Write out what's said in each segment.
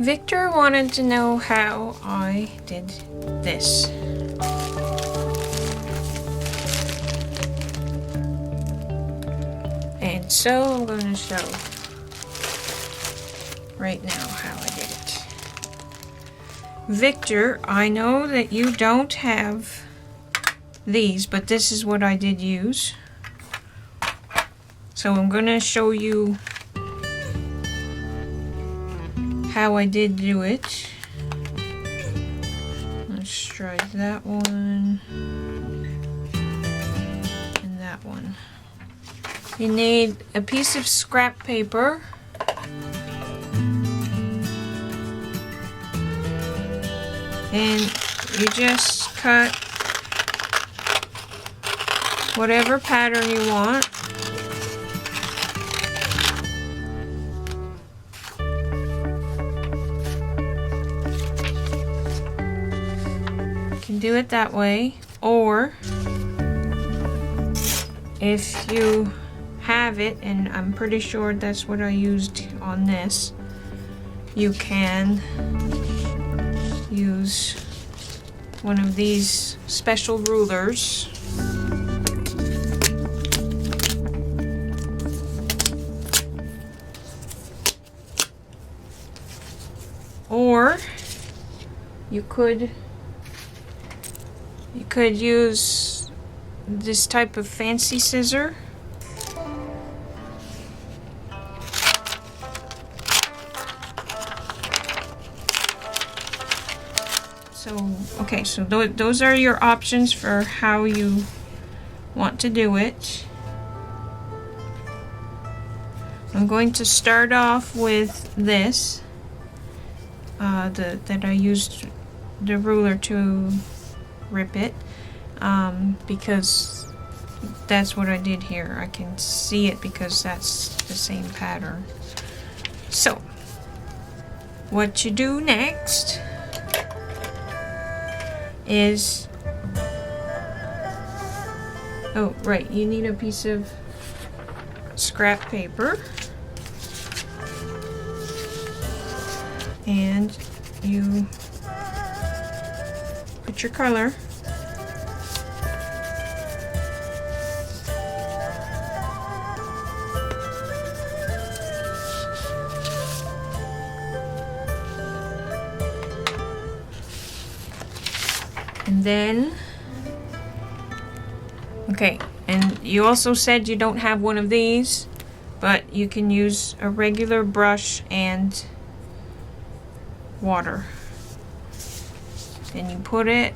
Victor wanted to know how I did this. And so I'm going to show right now how I did it. Victor, I know that you don't have these, but this is what I did use. So I'm going to show you how I did do it. Let's try that one and that one. You need a piece of scrap paper, and you just cut whatever pattern you want. You can do it that way, or if you have it, and I'm pretty sure that's what I used on this, you can use one of these special rulers. Or you could use this type of fancy scissor. Okay, so those are your options for how you want to do it. I'm going to start off with this, that I used the ruler to rip it, because that's what I did here. I can see it because that's the same pattern. So, what you do next is, oh right, you need a piece of scrap paper, and you put your color, and then, okay, and you also said you don't have one of these, but you can use a regular brush and water. Then you put it,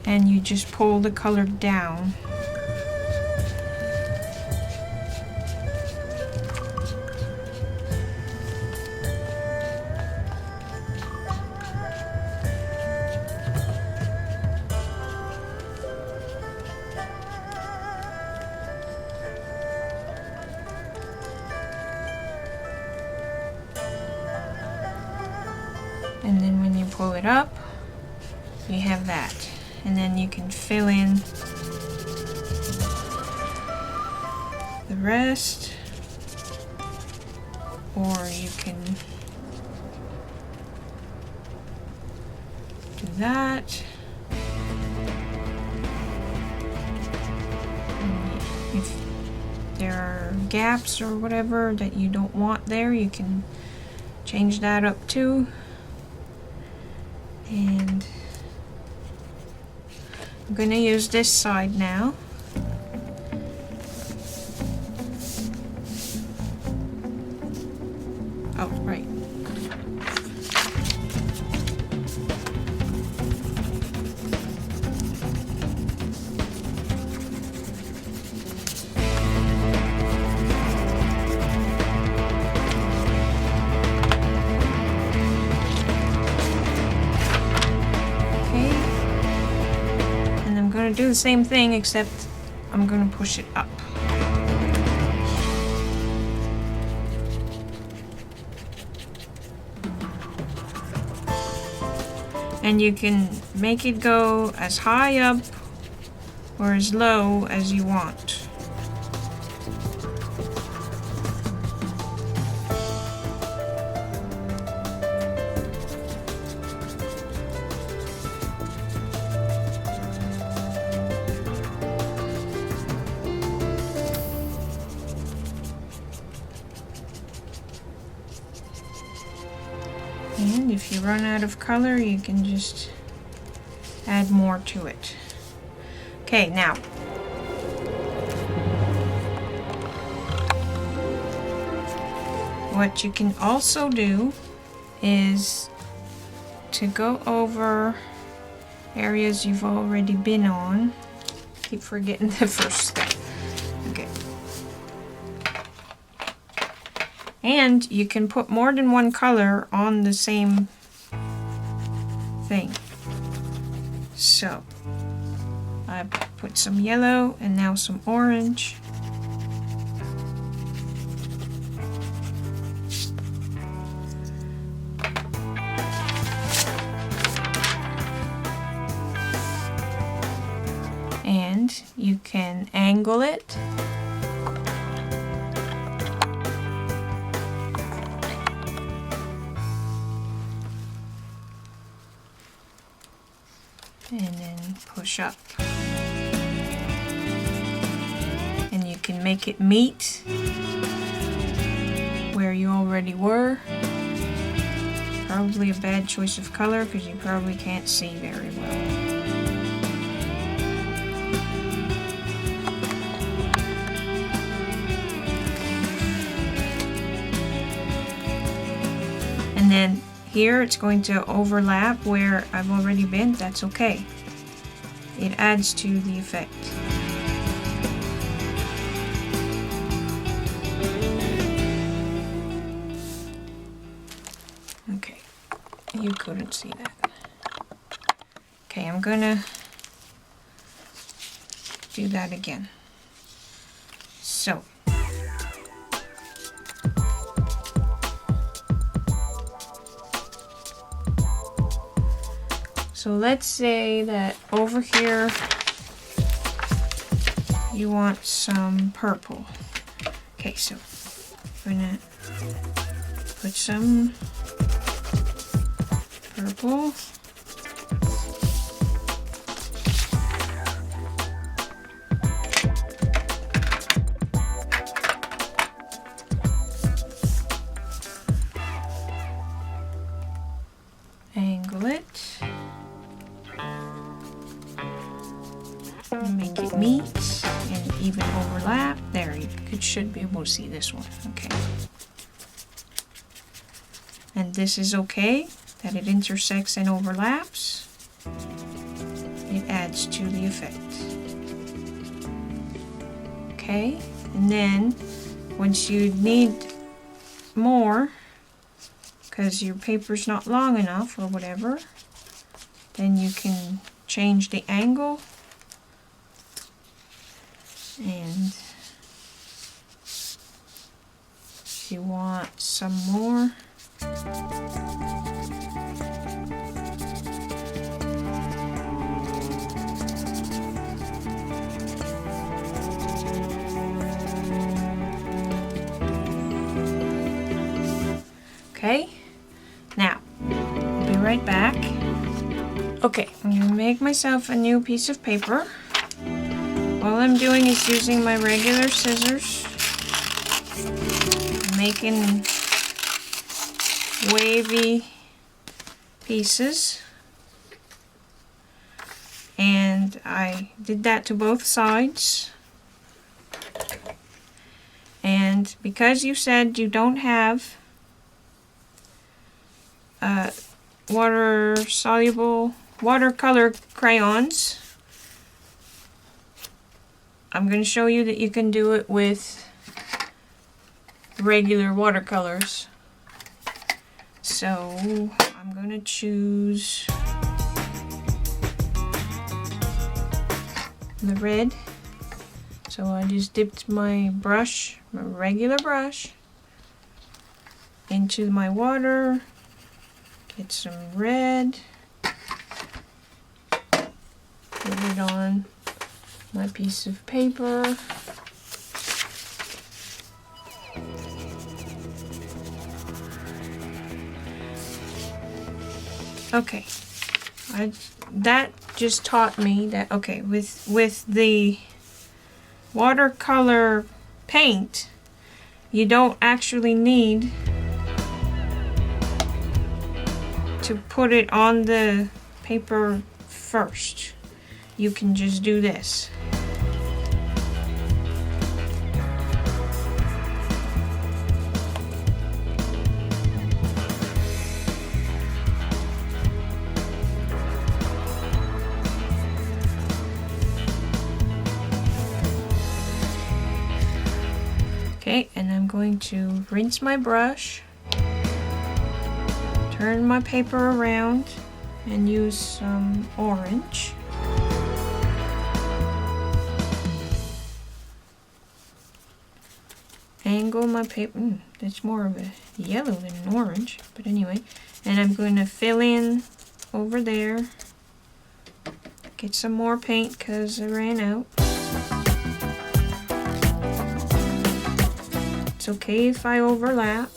and you just pull the color down. And then when you pull it up, you have that. And then you can fill in the rest, or you can do that. And if there are gaps or whatever that you don't want there, you can change that up too. And I'm going to use this side now. Oh, right. Do the same thing, except I'm going to push it up. And you can make it go as high up or as low as you want. if you run out of color, you can just add more to it. Okay, now what you can also do is to go over areas you've already been on. Keep forgetting the first step. Okay. And you can put more than one color on the same thing. So I put some yellow and now some orange. And you can angle it. And then push up. And you can make it meet where you already were. Probably a bad choice of color because you probably can't see very well. And then here it's going to overlap where I've already been. That's okay. It adds to the effect. Okay, you couldn't see that. Okay, I'm gonna do that again. So let's say that over here you want some purple. Okay, so I'm gonna put some purple. Angle it. Make it meet and even overlap. There, you should be able to see this one. Okay. And this is okay, that it intersects and overlaps. It adds to the effect. Okay, and then once you need more, because your paper's not long enough or whatever, then you can change the angle. And if you want some more, okay, now I'll be right back. Okay, I'm going to make myself a new piece of paper. All I'm doing is using my regular scissors, making wavy pieces, and I did that to both sides. And because you said you don't have water-soluble watercolor crayons, I'm going to show you that you can do it with regular watercolors. So I'm going to choose the red. So I just dipped my brush, my regular brush, into my water, get some red, put it on my piece of paper. Okay, that just taught me that, okay, with the watercolor paint, you don't actually need to put it on the paper first. You can just do this. Okay, and I'm going to rinse my brush, turn my paper around, and use some orange. Angle my paper. That's more of a yellow than an orange, but anyway. And I'm going to fill in over there. Get some more paint because I ran out. It's okay if I overlap.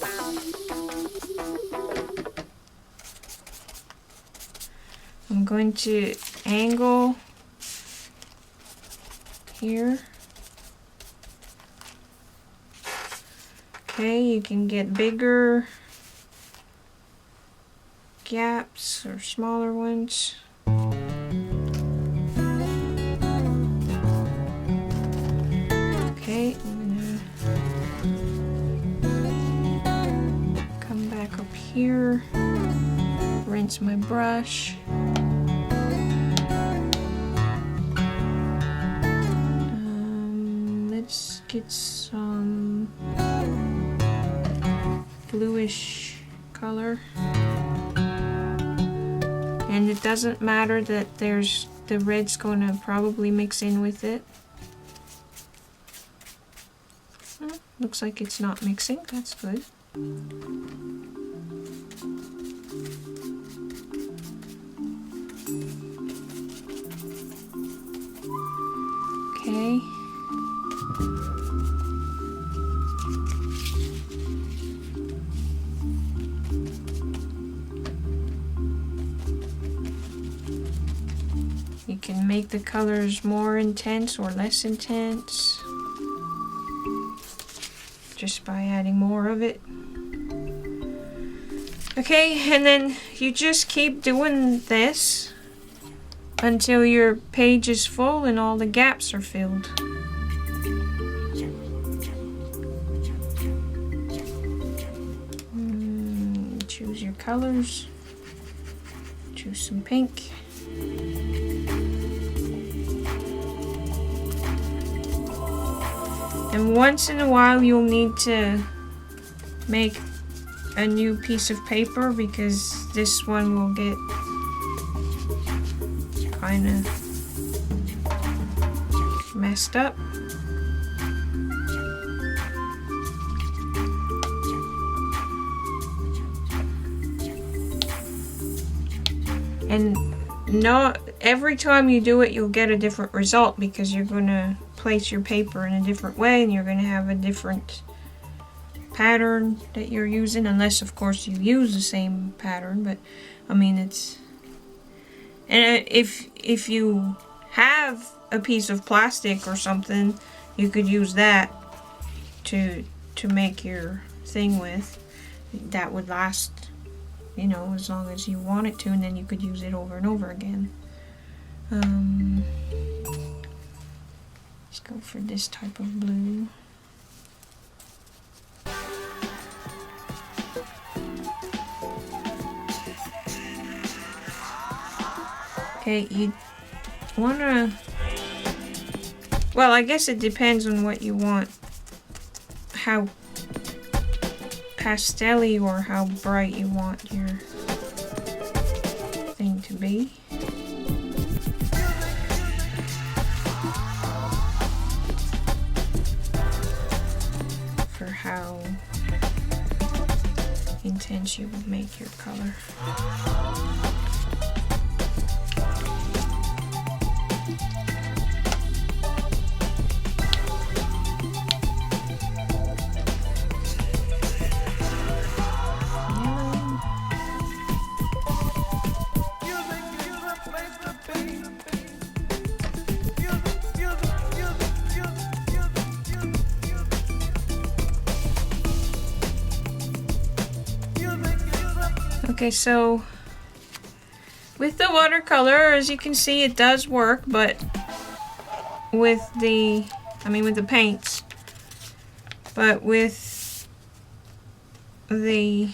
I'm going to angle here. Okay, you can get bigger gaps or smaller ones. Okay, I'm gonna come back up here, rinse my brush. Let's get some bluish color. And it doesn't matter that there's the red's going to probably mix in with it. Looks like it's not mixing. That's good. Okay. You can make the colors more intense or less intense just by adding more of it. Okay, and then you just keep doing this until your page is full and all the gaps are filled. Choose your colors. Choose some pink. And once in a while you'll need to make a new piece of paper because this one will get kind of messed up. And not every time you do it you'll get a different result because you're going to place your paper in a different way and you're going to have a different pattern that you're using, unless of course you use the same pattern. But I mean, it's, and if you have a piece of plastic or something, you could use that to make your thing with. That would last, you know, as long as you want it to, and then you could use it over and over again. Let's go for this type of blue. Okay, you wanna, well, I guess it depends on what you want, how pastel-y or how bright you want your thing to be. For how intense you would make your color. Okay, so with the watercolor, as you can see, it does work, but with the, with the paints, but with the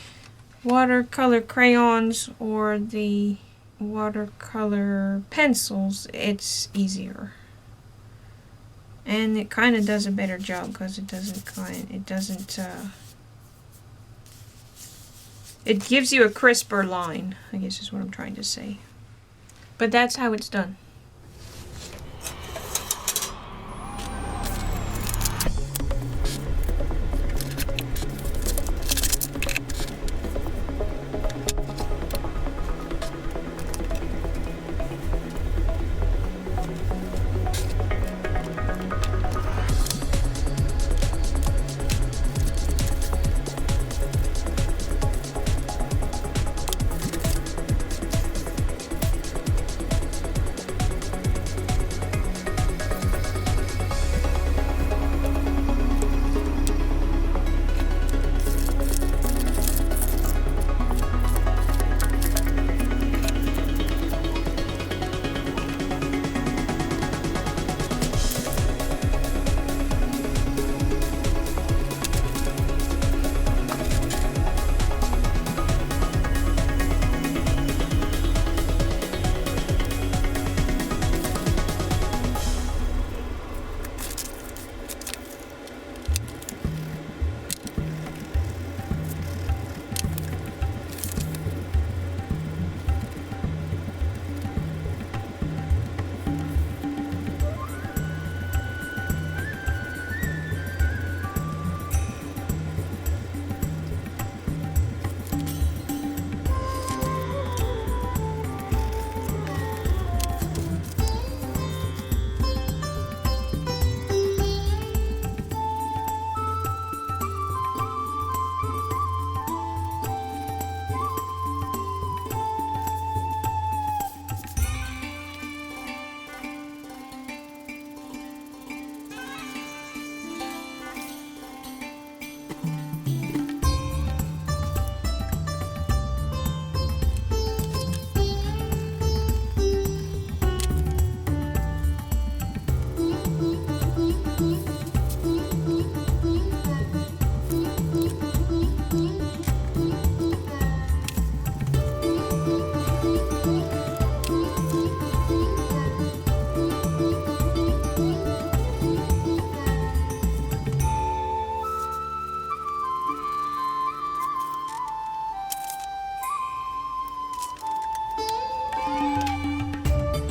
watercolor crayons or the watercolor pencils, it's easier. And it kind of does a better job because it gives you a crisper line, I guess is what I'm trying to say. But that's how it's done.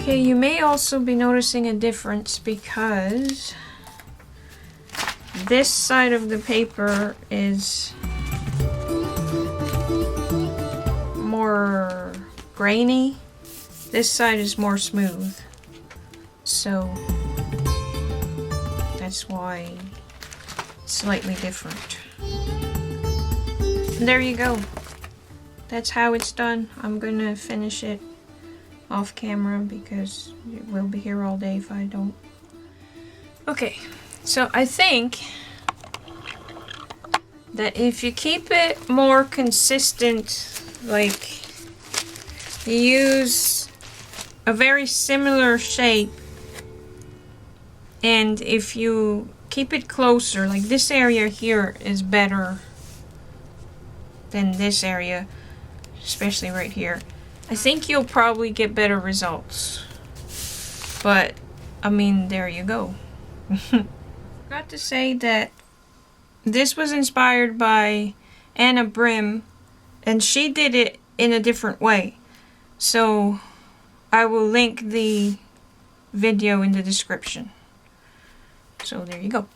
Okay, you may also be noticing a difference because this side of the paper is more grainy. This side is more smooth. So that's why it's slightly different. And there you go. That's how it's done. I'm gonna finish it off camera because we'll be here all day if I don't. Okay, so I think that if you keep it more consistent, like you use a very similar shape, and if you keep it closer, like this area here is better than this area, especially right here, I think you'll probably get better results. But, there you go. Forgot to say that this was inspired by Anna Brim, and she did it in a different way. So, I will link the video in the description. So, there you go.